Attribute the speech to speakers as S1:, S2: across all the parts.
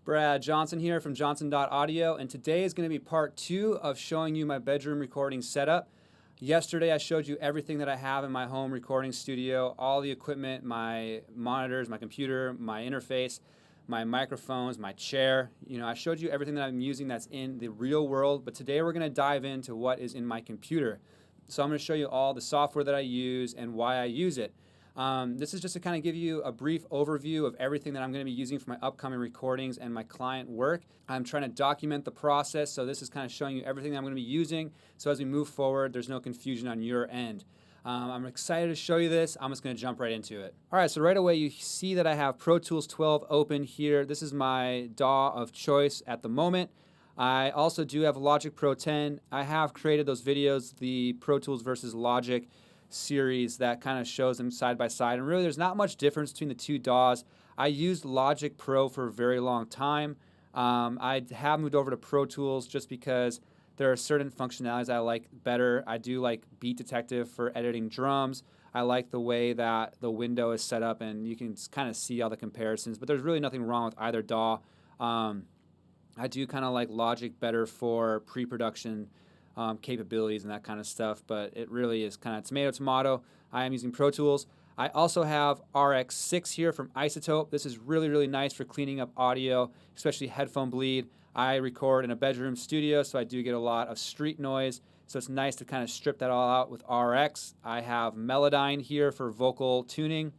S1: Brad Johnson here from johnson.audio, and today is going to be part 2 of showing you my bedroom recording setup. Yesterday I showed you everything that I have in my home recording studio, all the equipment, my monitors, my computer, my interface, my microphones, my chair. I showed you everything that I'm using that's in the real world, but today we're going to dive into what is in my computer. So I'm going to show you all the software that I use and why I use it. This is just to kind of give you a brief overview of everything that I'm going to be using for my upcoming recordings and my client work. I'm trying to document the process, so this is kind of showing you everything that I'm going to be using, so as we move forward, there's no confusion on your end. I'm excited to show you this. I'm just going to jump right into it. Alright, so right away you see that I have Pro Tools 12 open here. This is my DAW of choice at the moment. I also do have Logic Pro 10. I have created those videos, the Pro Tools versus Logic series that kind of shows them side by side, and really there's not much difference between the two DAWs. I used Logic Pro for a very long time. I have moved over to Pro Tools just because there are certain functionalities I like better. I do like Beat Detective for editing drums. I like the way that the window is set up and you can kind of see all the comparisons, but there's really nothing wrong with either DAW. I do kind of like Logic better for pre-production capabilities and that kind of stuff, but it really is kind of tomato. I am using Pro Tools. I also have RX6 here from Izotope. This is really nice for cleaning up audio, especially headphone bleed. I record in a bedroom studio, so I do get a lot of street noise, so it's nice to kind of strip that all out with RX. I have Melodyne here for vocal tuning.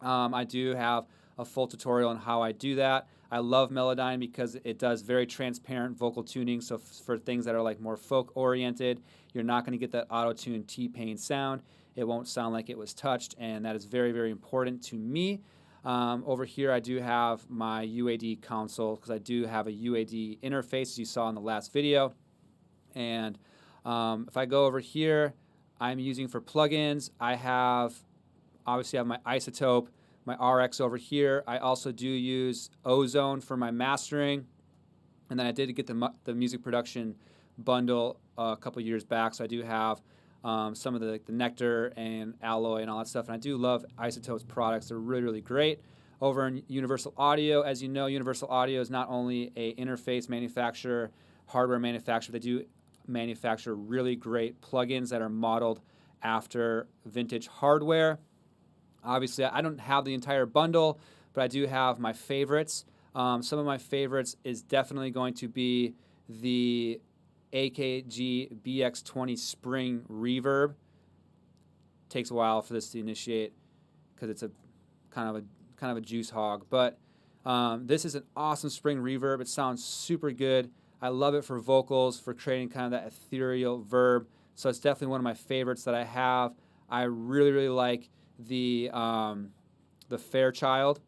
S1: I do have a full tutorial on how I do that. I love Melodyne because it does very transparent vocal tuning, so for things that are like more folk oriented, you're not going to get that auto-tune T-Pain sound. It won't sound like it was touched, and that is very important to me. Over here I do have my UAD console because I do have a UAD interface, as you saw in the last video. And if I go over here, I'm using for plugins, obviously I have my Izotope, my RX over here. I also do use Ozone for my mastering, and then I did get the music production bundle a couple years back, so I do have some of the Nectar and Alloy and all that stuff, and I do love Izotope's products. They're really great. Over in Universal Audio, as you know, Universal Audio is not only a interface manufacturer, hardware manufacturer, they do manufacture really great plugins that are modeled after vintage hardware. Obviously, I don't have the entire bundle, but I do have my favorites. Some of my favorites is definitely going to be the AKG BX20 Spring Reverb. Takes a while for this to initiate because it's a kind of a juice hog, but this is an awesome spring reverb. It sounds super good. I love it for vocals, for creating kind of that ethereal verb. So it's definitely one of my favorites that I have. I really like the Fairchild,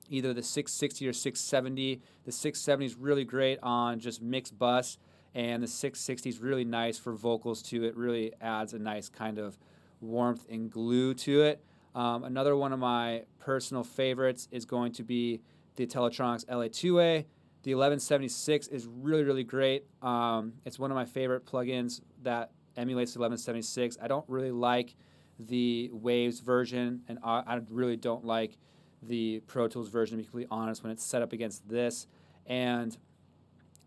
S1: either the 660 or 670. The 670 is really great on just mixed bus, and the 660 is really nice for vocals too. It really adds a nice kind of warmth and glue to it. Another one of my personal favorites is going to be the Teletronics LA2A. The 1176 is really great. It's one of my favorite plugins that emulates the 1176. I don't really like the Waves version, and I really don't like the Pro Tools version, to be completely honest, when it's set up against this. And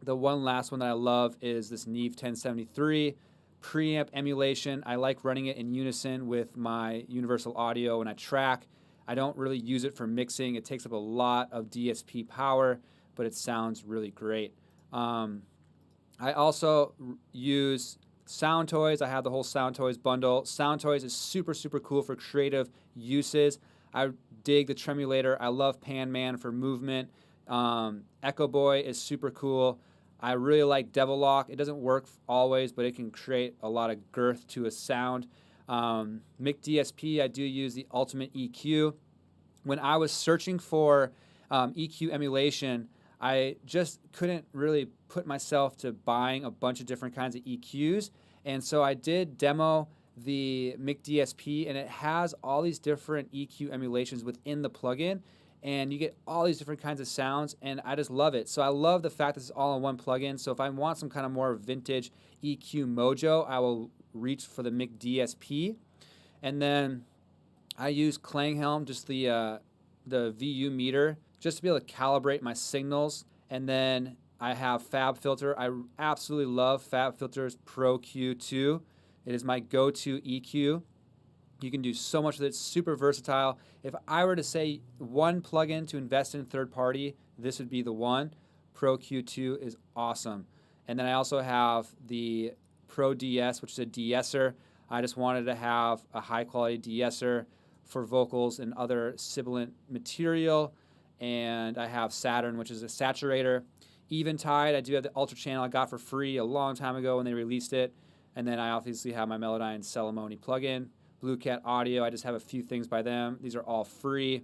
S1: the one last one that I love is this Neve 1073 preamp emulation. I like running it in unison with my Universal Audio when I track. I don't really use it for mixing. It takes up a lot of DSP power, but it sounds really great. I also use Sound Toys. I have the whole Sound Toys bundle. Sound Toys is super cool for creative uses. I dig the Tremulator. I love Pan Man for movement. Echo Boy is super cool. I really like Devil Lock. It doesn't work always, but it can create a lot of girth to a sound. Mic DSP, I do use the Ultimate EQ. When I was searching for EQ emulation, I just couldn't really put myself to buying a bunch of different kinds of EQs, and so I did demo the Mic DSP, and it has all these different EQ emulations within the plugin, and you get all these different kinds of sounds, and I just love it. So I love the fact that it's all in one plugin. So if I want some kind of more vintage EQ mojo, I will reach for the Mic DSP. And then I use Klanghelm, just the VU meter, just to be able to calibrate my signals. And then I have Fab Filter. I absolutely love Fab Filter's Pro Q2. It is my go-to EQ. You can do so much with it. It's super versatile. If I were to say one plugin to invest in third party, this would be the one. Pro Q2 is awesome. And then I also have the Pro DS, which is a de-esser. I just wanted to have a high quality de-esser for vocals and other sibilant material. And I have Saturn, which is a saturator. Eventide, I do have the Ultra Channel I got for free a long time ago when they released it. And then I obviously have my Melodyne Ceremony plugin. Blue Cat Audio, I just have a few things by them. These are all free.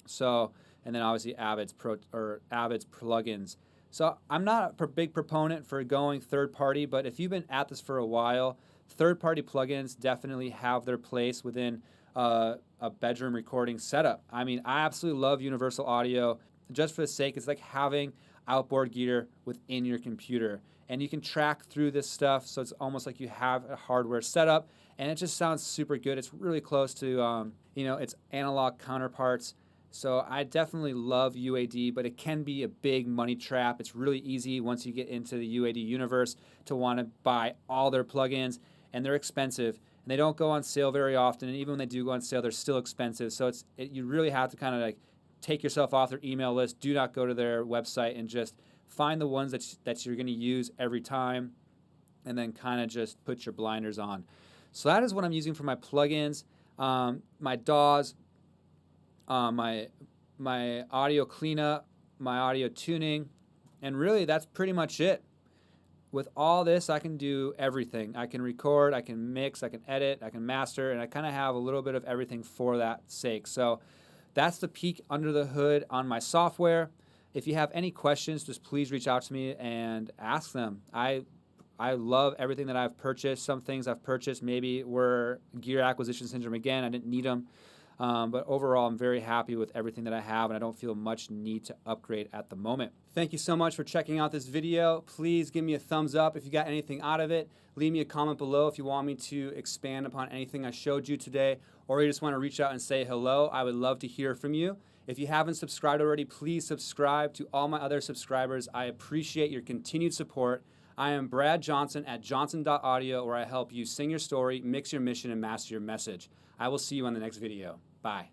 S1: So, and then obviously Avid's plugins. So I'm not a big proponent for going third party, but if you've been at this for a while, third party plugins definitely have their place within a bedroom recording setup. I mean, I absolutely love Universal Audio just for the sake, it's like having outboard gear within your computer. And you can track through this stuff, so it's almost like you have a hardware setup, and it just sounds super good. It's really close to, its analog counterparts. So I definitely love UAD, but it can be a big money trap. It's really easy once you get into the UAD universe to want to buy all their plugins, and they're expensive, and they don't go on sale very often. And even when they do go on sale, they're still expensive. So you really have to kind of like take yourself off their email list. Do not go to their website, and just find the ones that you're going to use every time, and then kind of just put your blinders on. So that is what I'm using for my plugins, my DAWs, my audio cleanup, my audio tuning, and really that's pretty much it. With all this, I can do everything. I can record, I can mix, I can edit, I can master, and I kind of have a little bit of everything for that sake. So that's the peek under the hood on my software. If you have any questions, just please reach out to me and ask them. I love everything that I've purchased. Some things I've purchased maybe were gear acquisition syndrome again. I didn't need them. But overall, I'm very happy with everything that I have, and I don't feel much need to upgrade at the moment. Thank you so much for checking out this video. Please give me a thumbs up if you got anything out of it. Leave me a comment below if you want me to expand upon anything I showed you today, or you just want to reach out and say hello. I would love to hear from you. If you haven't subscribed already, please subscribe. To all my other subscribers, I appreciate your continued support. I am Brad Johnson at johnson.audio, where I help you sing your story, mix your mission, and master your message. I will see you on the next video. Bye.